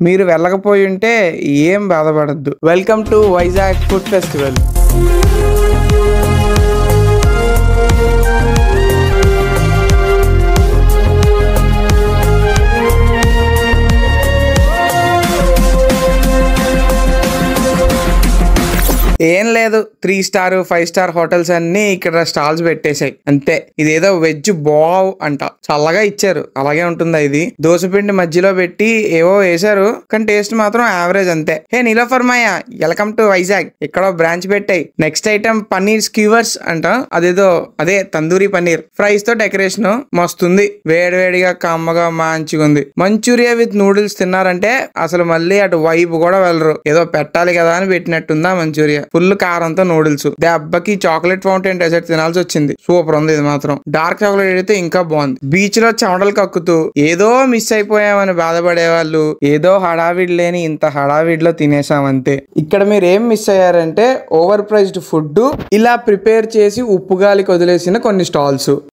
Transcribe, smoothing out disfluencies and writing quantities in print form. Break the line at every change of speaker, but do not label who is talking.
మీరు వెళ్ళకపోయి ఉంటే ఏం బాధపడద్దు. Welcome to Vizag food festival. ఏం లేదు, 3 స్టార్ 5 స్టార్ హోటల్స్ అన్ని ఇక్కడ స్టాల్స్ పెట్టేశాయి అంతే. ఇదేదో వెజ్ బావ్ అంట, చల్లగా ఇచ్చారు, అలాగే ఉంటుందా ఇది? దోసపిండి మధ్యలో పెట్టి ఏవో వేశారు, కానీ టేస్ట్ మాత్రం యావరేజ్ అంతే. హే నీలోఫర్ మాయ, వెల్కమ్ టు వైజాగ్. ఇక్కడ బ్రాంచ్ పెట్టాయి. నెక్స్ట్ ఐటమ్ పన్నీర్ స్క్యూవర్స్ అంట, అదే తందూరి పన్నీర్ ఫ్రైస్ తో డెకరేషన్ మస్తుంది. వేడివేడిగా కమ్మగా మంచిగా ఉంది. మంచూరియా విత్ నూడిల్స్ తిన్నారంటే అసలు మళ్ళీ అటు వైపు కూడా వెళ్ళరు. ఏదో పెట్టాలి కదా అని పెట్టినట్టుందా మంచూరియా. ఫుల్ కారంతో నూడిల్స్. దెబ్బకి చాక్లెట్ ఫౌంటైన్ డెజర్ట్ తినాల్సి వచ్చింది. సూపర్ ఉంది ఇది మాత్రం. డార్క్ చాక్లెట్ అయితే ఇంకా బాగుంది. బీచ్ లో చెమటలు కక్కుతూ ఏదో మిస్ అయిపోయామని బాధపడే వాళ్ళు ఏదో హడావిడి లేని ఇంత హడావిడిలో తినేసామంతే. ఇక్కడ మీరు ఏం మిస్ అయ్యారంటే ఓవర్ ప్రైస్డ్ ఫుడ్ ఇలా ప్రిపేర్ చేసి ఉప్పుగాలికి వదిలేసిన కొన్ని స్టాల్స్.